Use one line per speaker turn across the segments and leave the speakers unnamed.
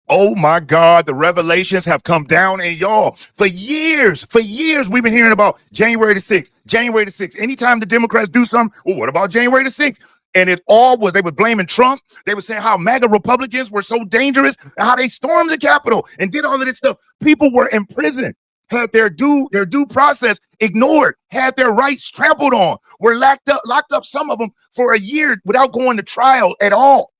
Oh my God, the revelations have come down, and y'all, for years, we've been hearing about January the 6th, January the 6th. Anytime the Democrats do something, well, what about January the 6th? And it all was, they were blaming Trump. They were saying how MAGA Republicans were so dangerous and how they stormed the Capitol and did all of this stuff. People were in prison, had their due process ignored, had their rights trampled on, were locked up, some of them for a year without going to trial at all.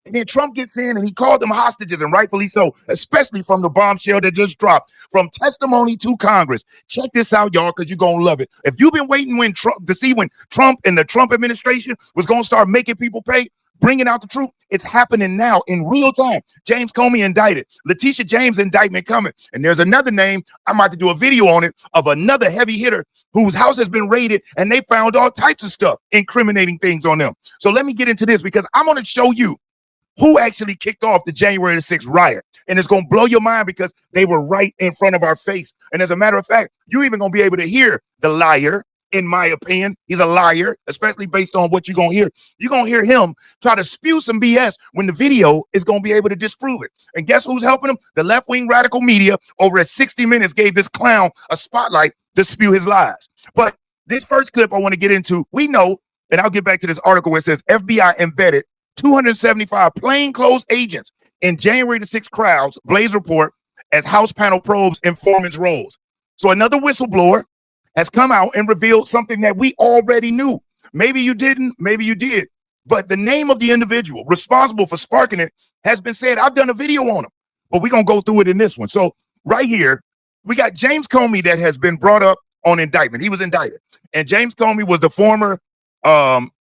And then Trump gets in and he called them hostages, and rightfully so, especially from the bombshell that just dropped from testimony to Congress. Check this out, y'all, because you're going to love it. If you've been waiting when Trump and the Trump administration was going to start making people pay, bringing out the truth, it's happening now in real time. James Comey indicted. Letitia James indictment coming. And there's another name, I'm about to do a video on it, of another heavy hitter whose house has been raided, and they found all types of stuff, incriminating things on them. So let me get into this, because I'm going to show you who actually kicked off the January the 6th riot. And it's going to blow your mind because they were right in front of our face. And as a matter of fact, you're even going to be able to hear the liar, in my opinion. He's a liar, especially based on what you're going to hear. You're going to hear him try to spew some BS when the video is going to be able to disprove it. And guess who's helping him? The left-wing radical media over at 60 Minutes gave this clown a spotlight to spew his lies. But this first clip I want to get into, we know, and I'll get back to this article where it says FBI embedded 275 plainclothes agents in January the 6th crowds, Blaze report, as House panel probes informants' roles. So another whistleblower has come out and revealed something that we already knew. Maybe you didn't, maybe you did. But the name of the individual responsible for sparking it has been said. I've done a video on him, but we're going to go through it in this one. So right here, we got James Comey that has been brought up on indictment. He was indicted. And James Comey was the former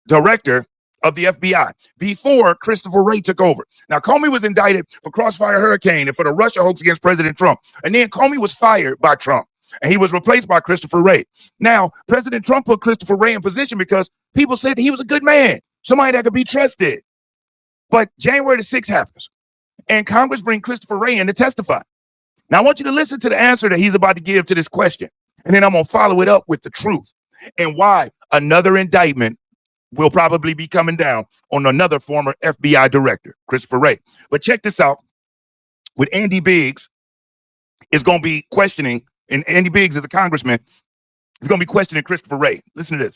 director of the FBI before Christopher Wray took over. Now, Comey was indicted for Crossfire Hurricane and for the Russia hoax against President Trump. And then Comey was fired by Trump, and he was replaced by Christopher Wray. Now, President Trump put Christopher Wray in position because people said he was a good man, somebody that could be trusted. But January the 6th happens, and Congress brings Christopher Wray in to testify. Now, I want you to listen to the answer that he's about to give to this question, and then I'm going to follow it up with the truth and why another indictment will probably be coming down on another former FBI director, Christopher Wray. But check this out. With Andy Biggs is going to be questioning, and Andy Biggs is a congressman, he's going to be questioning Christopher Wray. Listen to this.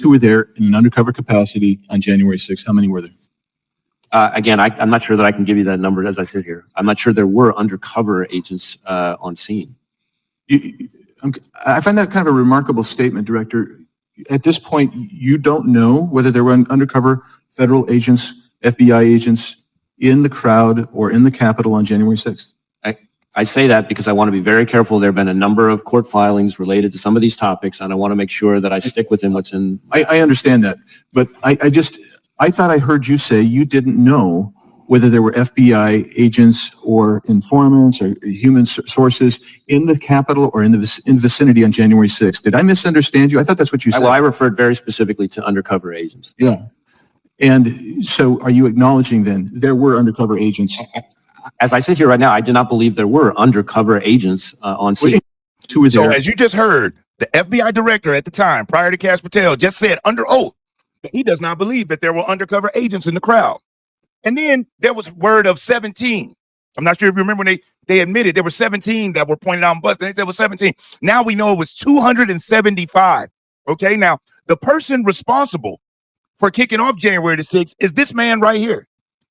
Who were there in an undercover capacity on January 6th? How many were there?
Again, I'm not sure that I can give you that number as I sit here. I'm not sure there were undercover agents on scene.
I find that kind of a remarkable statement, Director. At this point, you don't know whether there were undercover federal agents, FBI agents in the crowd or in the Capitol on January 6th.
I say that because I want to be very careful. There have been a number of court filings related to some of these topics, and I want to make sure that I stick within what's in.
I understand that, but I thought I heard you say you didn't know whether there were FBI agents or informants or human sources in the Capitol or in the vicinity on January 6th. Did I misunderstand you? I thought that's what you said.
Well, I referred very specifically to undercover agents.
Yeah. And so are you acknowledging then there were undercover agents?
As I sit here right now, I do not believe there were undercover agents on scene.
So
as you just heard, the FBI director at the time, prior to Patel, just said under oath that he does not believe that there were undercover agents in the crowd. And then there was word of 17. I'm not sure if you remember when they admitted there were 17 that were pointed out and busted. They said it was 17. Now we know it was 275. Okay, now the person responsible for kicking off January the 6th is this man right here.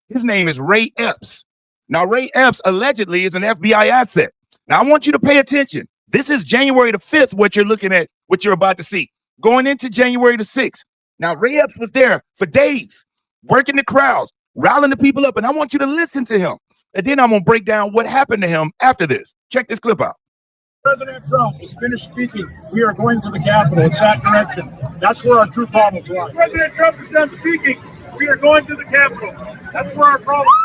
His name is Ray Epps. Now, Ray Epps allegedly is an FBI asset. Now, I want you to pay attention. This is January the 5th, what you're looking at, what you're about to see. Going into January the 6th. Now, Ray Epps was there for days, working the crowds, riling the people up, and I want you to listen to him. And then I'm going to break down what happened to him after this. Check this clip out.
President Trump is finished speaking. We are going to the Capitol. It's that direction. That's where our true problems lie. President Trump is done speaking. We are going to the Capitol. That's where our problems are.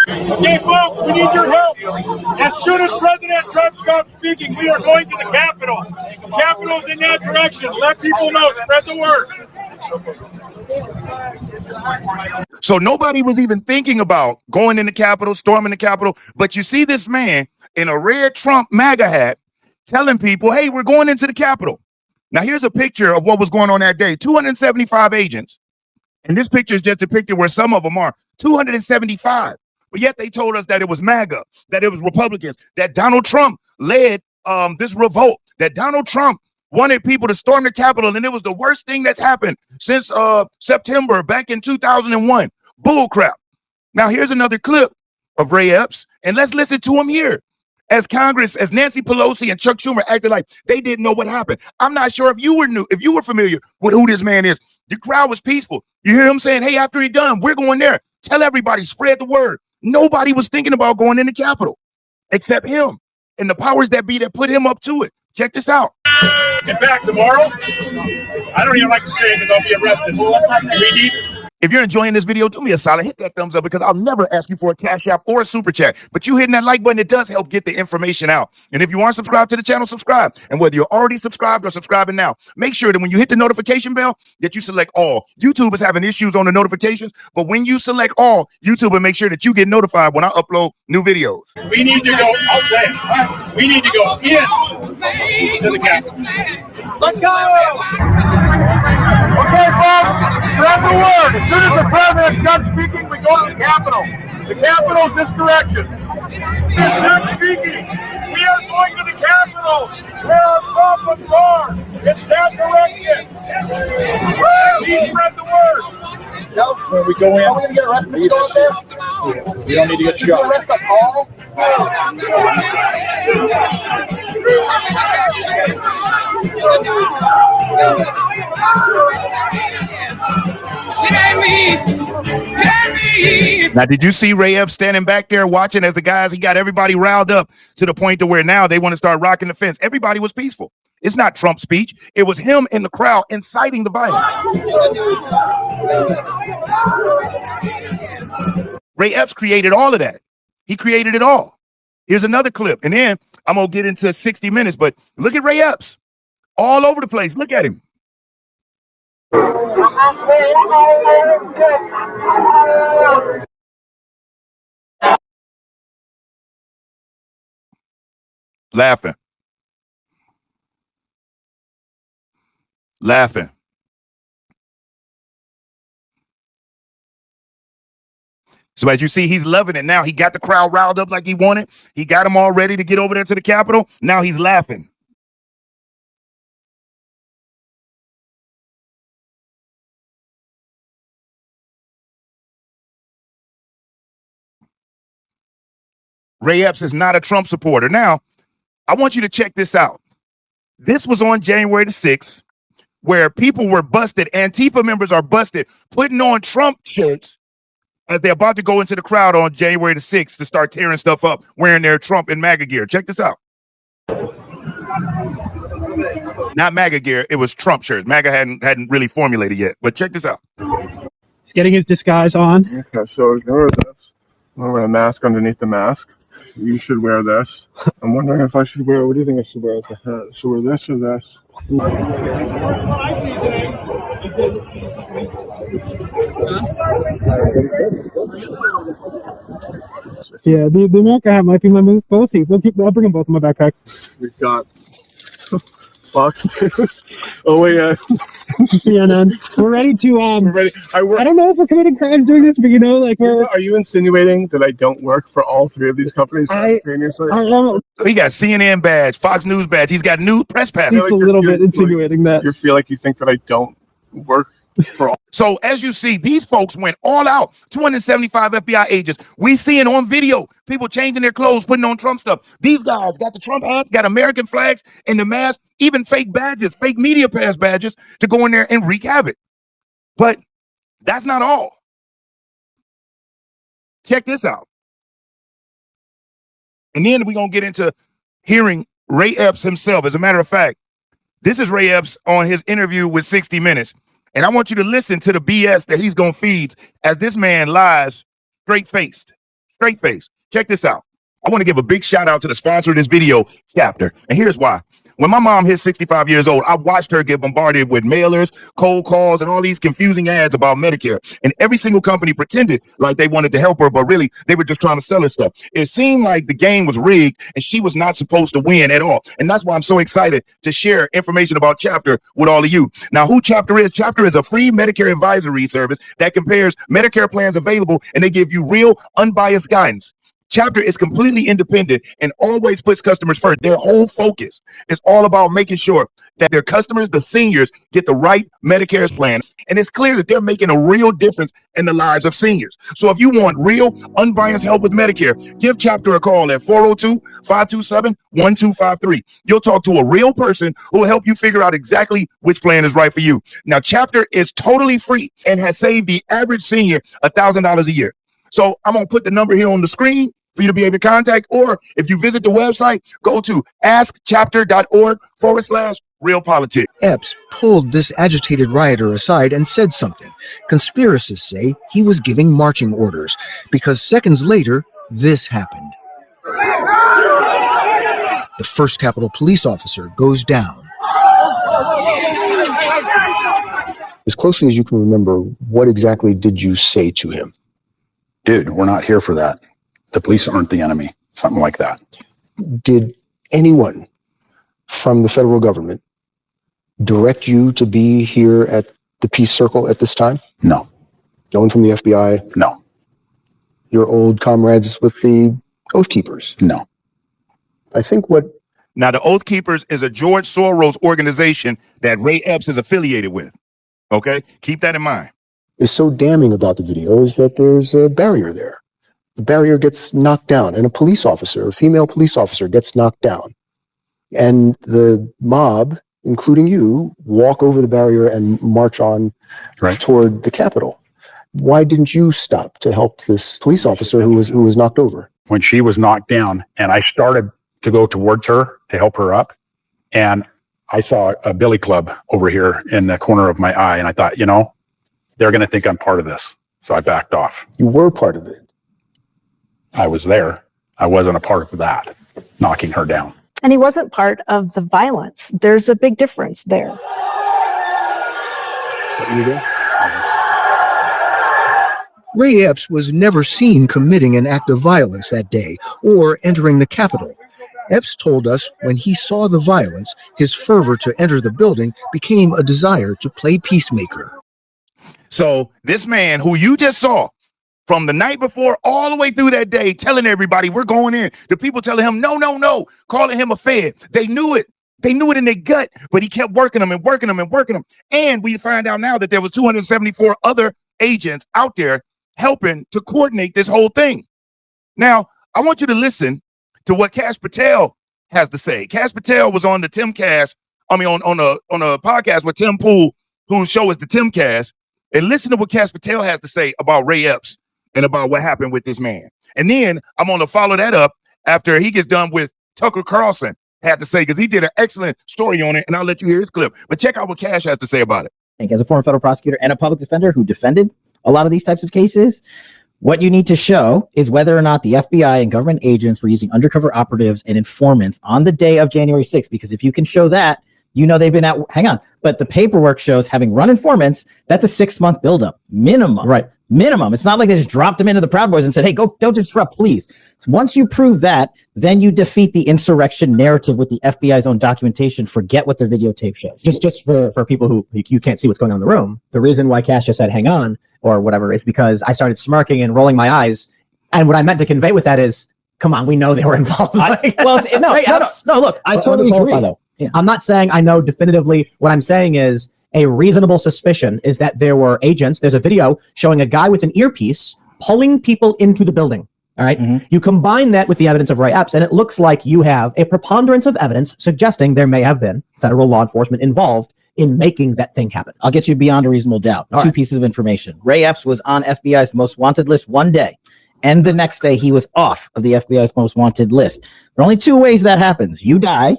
Okay, folks, we need your help. As soon as President Trump stops speaking, we are going to the Capitol. The Capitol's in that direction. Let people know. Spread the word.
So nobody was even thinking about going in the Capitol, storming the Capitol. But you see this man in a red Trump MAGA hat telling people, hey, we're going into the Capitol. Now, here's a picture of what was going on that day. 275 agents. And this picture is just depicted where some of them are. 275 But yet they told us that it was MAGA, that it was Republicans, that Donald Trump led this revolt, that Donald Trump wanted people to storm the Capitol, and it was the worst thing that's happened since September back in 2001. Bull crap. Now here's another clip of Ray Epps, and let's listen to him here. As Congress, as Nancy Pelosi and Chuck Schumer acted like they didn't know what happened. I'm not sure if you were familiar with who this man is. The crowd was peaceful. You hear him saying, hey, after he done, we're going there. Tell everybody, spread the word. Nobody was thinking about going in the Capitol except him and the powers that be that put him up to it. Check this out.
Get back tomorrow. I don't even like to say it because I'll be arrested. We need.
If you're enjoying this video, do me a solid, hit that thumbs up, because I'll never ask you for a Cash App or a Super Chat. But you hitting that like button, it does help get the information out. And if you aren't subscribed to the channel, subscribe. And whether you're already subscribed or subscribing now, make sure that when you hit the notification bell, that you select all. YouTube is having issues on the notifications, but when you select all, YouTube will make sure that you get notified when I upload new videos.
We need to go. I'll say it. We need to go in to the Capitol. Let's go. Okay, folks. Spread the word. As soon as the president's done speaking, we go to the Capitol. The Capitol's this direction. He's done speaking. We are going to the Capitol, where our Trump was born. It's that direction. Please spread the word. When we go in, are we going to get arrested when we go in there? Yeah. We don't need to get shot. Arrest us all?
Now, did you see Ray Epps standing back there watching as the guys, he got everybody riled up to the point to where now they want to start rocking the fence. Everybody was peaceful. It's not Trump's speech. It was him in the crowd inciting the violence. Ray Epps created all of that. He created it all. Here's another clip. And then I'm going to get into 60 minutes, but look at Ray Epps all over the place. Look at him. Laughing. So as you see, he's loving it now. He got the crowd riled up like he wanted. He got them all ready to get over there to the Capitol. Now he's laughing. Ray Epps is not a Trump supporter. Now, I want you to check this out. This was on January the 6th, where people were busted. Antifa members are busted, putting on Trump shirts as they're about to go into the crowd on January the 6th to start tearing stuff up, wearing their Trump and MAGA gear. Check this out. Not MAGA gear, it was Trump shirts. MAGA hadn't really formulated yet, but check this out.
He's getting his disguise on.
Okay, so ignore this. I'm gonna wear a mask underneath the mask. You should wear this. I'm wondering if I should wear, what do you think I should wear as a hat? Should I wear this or this?
Yeah, the America hat might be my move. Both things. I'll bring them both in my backpack.
We've got Fox News. Oh wait,
CNN. We're ready to
we're ready.
I don't know if we're committing crimes doing this, but you know, like we're.
Are you insinuating that I don't work for all three of these companies simultaneously?
So he got CNN badge, Fox News badge. He's got new press pass.
Just a little bit insinuating that.
You feel like you think that I don't work for all.
So as you see, these folks went all out. 275 FBI agents. We seeing on video people changing their clothes, putting on Trump stuff. These guys got the Trump hats, got American flags and the mask, even fake badges, fake media pass badges to go in there and wreak havoc. But that's not all. Check this out. And then we're going to get into hearing Ray Epps himself. As a matter of fact, this is Ray Epps on his interview with 60 Minutes. And I want you to listen to the BS that he's going to feed as this man lies straight-faced. Straight-faced. Check this out. I want to give a big shout out to the sponsor of this video, Chapter. And here's why. When my mom hit 65 years old, I watched her get bombarded with mailers, cold calls, and all these confusing ads about Medicare. And every single company pretended like they wanted to help her, but really they were just trying to sell her stuff. It seemed like the game was rigged and she was not supposed to win at all. And that's why I'm so excited to share information about Chapter with all of you. Now, who Chapter is? Chapter is a free Medicare advisory service that compares Medicare plans available, and they give you real unbiased guidance. Chapter is completely independent and always puts customers first. Their whole focus is all about making sure that their customers, the seniors, get the right Medicare plan. And it's clear that they're making a real difference in the lives of seniors. So if you want real, unbiased help with Medicare, give Chapter a call at 402-527-1253. You'll talk to a real person who will help you figure out exactly which plan is right for you. Now, Chapter is totally free and has saved the average senior $1,000 a year. So I'm going to put the number here on the screen for you to be able to contact, or if you visit the website, go to askchapter.org/realpolitics.
Epps pulled this agitated rioter aside and said something. Conspiracists say he was giving marching orders, because seconds later, this happened. The first Capitol police officer goes down.
As closely as you can remember, what exactly did you say to him?
Dude, we're not here for that. The police aren't the enemy. Something like that.
Did anyone from the federal government direct you to be here at the Peace Circle at this time?
No.
No one from the FBI?
No.
Your old comrades with the Oath Keepers?
No.
I think what...
Now, the Oath Keepers is a George Soros organization that Ray Epps is affiliated with. Okay? Keep that in mind.
is so damning about the video is that there's a barrier there. The barrier gets knocked down, and a police officer, a female police officer, gets knocked down. And the mob, including you, walk over the barrier and march on toward the Capitol. Why didn't you stop to help this police officer who was knocked over?
When she was knocked down, and I started to go towards her to help her up, and I saw a billy club over here in the corner of my eye, and I thought, you know, they're going to think I'm part of this. So I backed off.
You were part of it.
I was there. I wasn't a part of that, knocking her down.
And he wasn't part of the violence. There's a big difference there.
What you do?
Ray Epps was never seen committing an act of violence that day or entering the Capitol. Epps told us when he saw the violence, his fervor to enter the building became a desire to play peacemaker.
So this man who you just saw from the night before all the way through that day, telling everybody we're going in, the people telling him, no, no, no, calling him a fed. They knew it. They knew it in their gut, but he kept working them and working them and working them. And we find out now that there was 274 other agents out there helping to coordinate this whole thing. Now, I want you to listen to what Patel has to say. Patel was on the Timcast, on a podcast with Tim Pool, whose show is the Timcast, and listen to what Patel has to say about Ray Epps and about what happened with this man. And then I'm going to follow that up after he gets done with Tucker Carlson had to say, because he did an excellent story on it, and I'll let you hear his clip. But check out what Cash has to say about it.
I think as a former federal prosecutor and a public defender who defended a lot of these types of cases, what you need to show is whether or not the FBI and government agents were using undercover operatives and informants on the day of January 6th, because if you can show that, you know they've been out. Hang on. But the paperwork shows having run informants, that's a 6-month buildup. Minimum. Right. Minimum. It's not like they just dropped them into the Proud Boys and said, hey, go, don't disrupt, please. So once you prove that, then you defeat the insurrection narrative with the FBI's own documentation. Forget what their videotape shows.
Just for people who you can't see what's going on in the room, the reason why Cash just said hang on or whatever is because I started smirking and rolling my eyes. And what I meant to convey with that is, come on, we know they were involved.
No, look,
I totally agree. Though. Yeah. I'm not saying I know definitively. What I'm saying is a reasonable suspicion is that there were agents. There's a video showing a guy with an earpiece pulling people into the building. All right. Mm-hmm. You combine that with the evidence of Ray Epps, and it looks like you have a preponderance of evidence suggesting there may have been federal law enforcement involved in making that thing happen.
I'll get you beyond a reasonable doubt. Two pieces of information. Ray Epps was on FBI's most wanted list one day, and the next day he was off of the FBI's most wanted list. There are only two ways that happens. You die,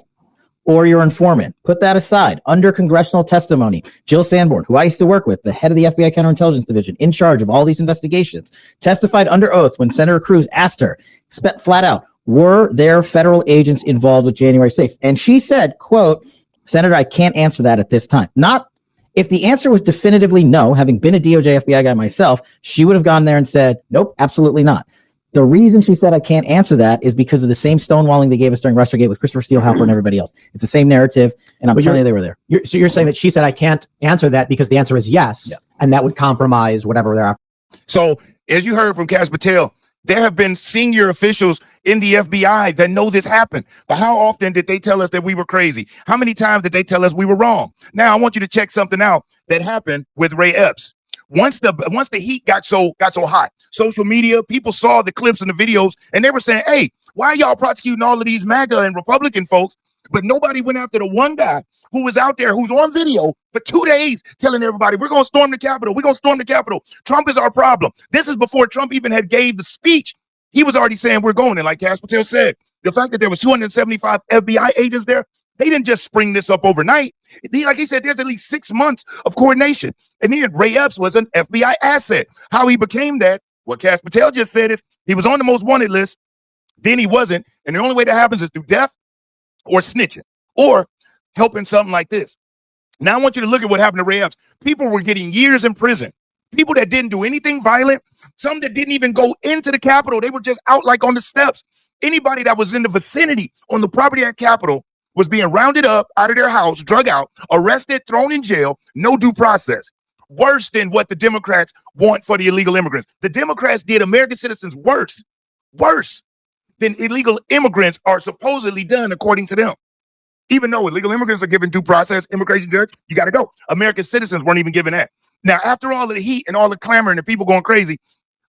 or your informant. Put that aside. Under congressional testimony, Jill Sanborn, who I used to work with, the head of the FBI Counterintelligence Division, in charge of all these investigations, testified under oath when Senator Cruz asked her, flat out, were there federal agents involved with January 6th? And she said, quote, Senator, I can't answer that at this time. Not if the answer was definitively no, having been a DOJ FBI guy myself, she would have gone there and said, nope, absolutely not. The reason she said I can't answer that is because of the same stonewalling they gave us during Russiagate with Christopher Steele, Halper, and everybody else. It's the same narrative, and I'm telling you they were there.
So you're saying that she said I can't answer that because the answer is yes, and that would compromise whatever they're.
So as you heard from Cash Patel, there have been senior officials in the FBI that know this happened. But how often did they tell us that we were crazy? How many times did they tell us we were wrong? Now I want you to check something out that happened with Ray Epps. Once the heat got so hot, social media, people saw the clips and the videos, and they were saying, hey, why are y'all prosecuting all of these MAGA and Republican folks? But nobody went after the one guy who was out there, who's on video for 2 days telling everybody, we're going to storm the Capitol. We're going to storm the Capitol. Trump is our problem. This is before Trump even had gave the speech. He was already saying we're going. And like Cash Patel said, the fact that there was 275 FBI agents there, they didn't just spring this up overnight. Like he said, there's at least 6 months of coordination. And then Ray Epps was an FBI asset. How he became that, what Cash Patel just said is he was on the most wanted list, then he wasn't. And the only way that happens is through death or snitching or helping something like this. Now I want you to look at what happened to Ray Epps. People were getting years in prison. People that didn't do anything violent, some that didn't even go into the Capitol. They were just out like on the steps. Anybody that was in the vicinity on the property at Capitol was being rounded up out of their house, drug out, arrested, thrown in jail, no due process. Worse than what the Democrats want for the illegal immigrants. The Democrats did American citizens worse than illegal immigrants are supposedly done according to them. Even though illegal immigrants are given due process, immigration judge, you got to go. American citizens weren't even given that. Now, after all of the heat and all the clamor and the people going crazy,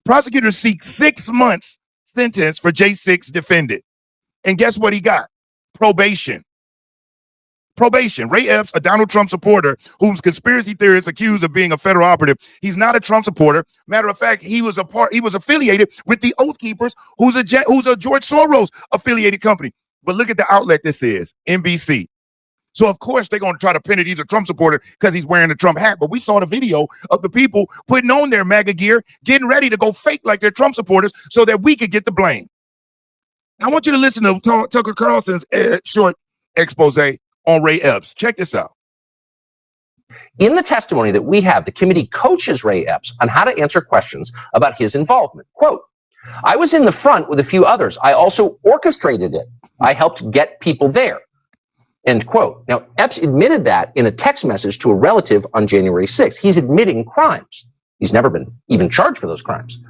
prosecutors seek 6 months sentence for J6 defendant. And guess what he got? Probation. Ray Epps, a Donald Trump supporter whom conspiracy theorists accused of being a federal operative. He's not a Trump supporter. Matter of fact, he was affiliated with the Oath Keepers, who's a George Soros affiliated company. But look at the outlet this is, NBC. So of course they're going to try to pin it. He's a Trump supporter because he's wearing a Trump hat. But we saw the video of the people putting on their MAGA gear, getting ready to go fake like they're Trump supporters so that we could get the blame. I want you to listen to Tucker Carlson's short expose on Ray Epps. Check this out.
In the testimony that we have, the committee coaches Ray Epps on how to answer questions about his involvement. Quote, I was in the front with a few others. I also orchestrated it. I helped get people there. End quote. Now, Epps admitted that in a text message to a relative on January 6th. He's admitting crimes. He's never been even charged for those crimes.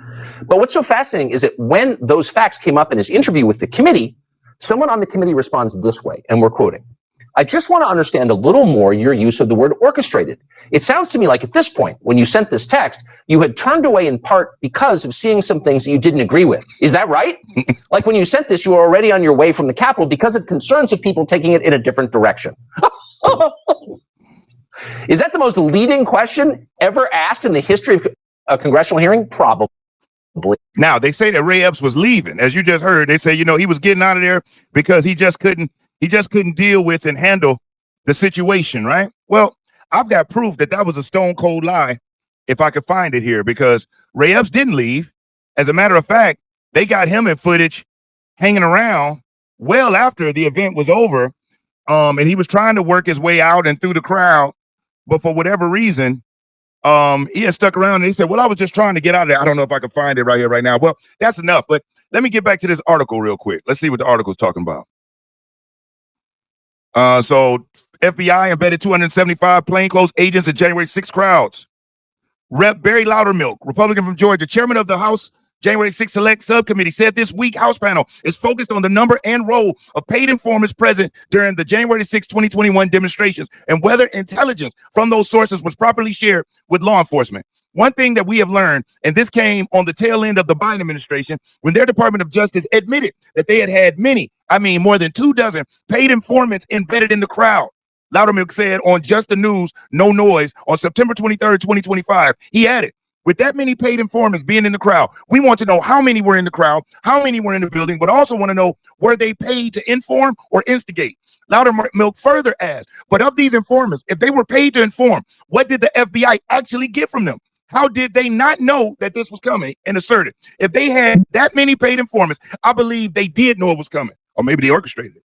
But what's so fascinating is that when those facts came up in his interview with the committee, someone on the committee responds this way, and we're quoting, I just want to understand a little more your use of the word orchestrated. It sounds to me like at this point, when you sent this text, you had turned away in part because of seeing some things that you didn't agree with. Is that right? Like when you sent this, you were already on your way from the Capitol because of concerns of people taking it in a different direction. Is that the most leading question ever asked in the history of a congressional hearing? Probably.
Now, they say that Ray Epps was leaving. As you just heard, they say, he was getting out of there because he just couldn't deal with and handle the situation, right? Well, I've got proof that was a stone cold lie if I could find it here, because Ray Epps didn't leave. As a matter of fact, they got him in footage hanging around well after the event was over. And he was trying to work his way out and through the crowd. But for whatever reason, he had stuck around and he said, well, I was just trying to get out of there. I don't know if I can find it right here, right now. Well, that's enough. But let me get back to this article real quick. Let's see what the article's talking about. So FBI embedded 275 plainclothes agents in January 6 crowds. Rep. Barry Loudermilk, Republican from Georgia, chairman of the House January 6 Select Subcommittee, said this week House panel is focused on the number and role of paid informants present during the January 6, 2021 demonstrations and whether intelligence from those sources was properly shared with law enforcement. One thing that we have learned, and this came on the tail end of the Biden administration, when their Department of Justice admitted that they had more than 24 paid informants embedded in the crowd. Loudermilk said on Just the News, No Noise on September 23rd, 2025. He added, with that many paid informants being in the crowd, we want to know how many were in the crowd, how many were in the building, but also want to know, were they paid to inform or instigate? Loudermilk further asked, but of these informants, if they were paid to inform, what did the FBI actually get from them? How did they not know that this was coming and assert it? If they had that many paid informants, I believe they did know it was coming, or maybe they orchestrated it.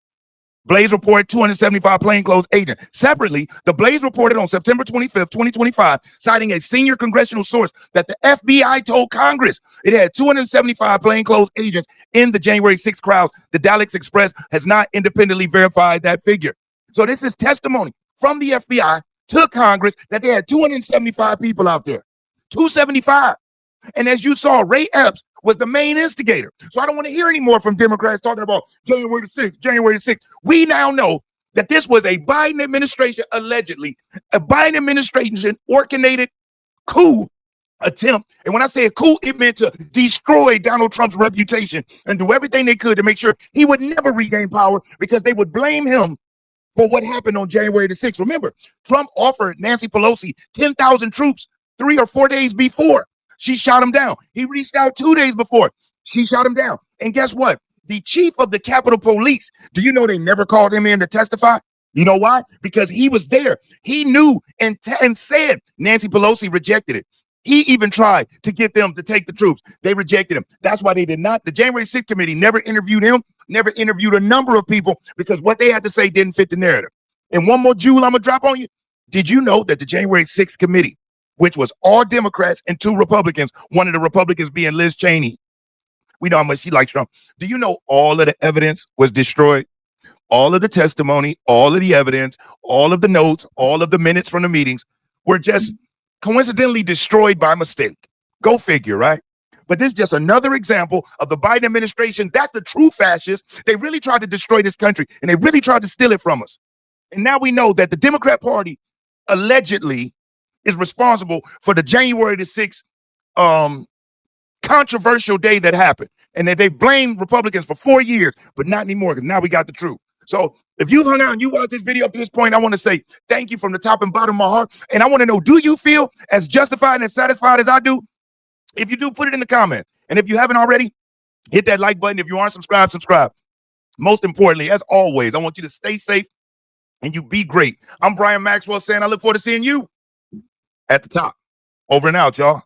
Blaze reported 275 plainclothes agents. Separately, the Blaze reported on September 25th, 2025, citing a senior congressional source that the FBI told Congress it had 275 plainclothes agents in the January 6th crowds. The Dallas Express has not independently verified that figure. So this is testimony from the FBI to Congress that they had 275 people out there. 275. And as you saw, Ray Epps was the main instigator. So I don't want to hear any more from Democrats talking about January the 6th, January the 6th. We now know that this was a Biden administration, allegedly, a Biden administration orchestrated coup attempt. And when I say a coup, it meant to destroy Donald Trump's reputation and do everything they could to make sure he would never regain power, because they would blame him for what happened on January the 6th. Remember, Trump offered Nancy Pelosi 10,000 troops 3 or 4 days before. She shot him down. He reached out 2 days before. She shot him down. And guess what? The chief of the Capitol Police, do you know they never called him in to testify? You know why? Because he was there. He knew and said Nancy Pelosi rejected it. He even tried to get them to take the troops. They rejected him. That's why they did not. The January 6th committee never interviewed him, never interviewed a number of people, because what they had to say didn't fit the narrative. And one more jewel I'm going to drop on you. Did you know that the January 6th committee, which was all Democrats and 2 Republicans, one of the Republicans being Liz Cheney, we know how much she likes Trump. Do you know all of the evidence was destroyed? All of the testimony, all of the evidence, all of the notes, all of the minutes from the meetings were just coincidentally destroyed by mistake. Go figure, right? But this is just another example of the Biden administration. That's the true fascists. They really tried to destroy this country, and they really tried to steal it from us. And now we know that the Democrat Party allegedly is responsible for the January the 6th controversial day that happened. And that they blamed Republicans for 4 years, but not anymore, because now we got the truth. So if you hung out and you watched this video up to this point, I want to say thank you from the top and bottom of my heart. And I want to know, do you feel as justified and satisfied as I do? If you do, put it in the comments. And if you haven't already, hit that like button. If you aren't subscribed, subscribe. Most importantly, as always, I want you to stay safe and you be great. I'm Brian Maxwell saying I look forward to seeing you at the top. Over and out, y'all.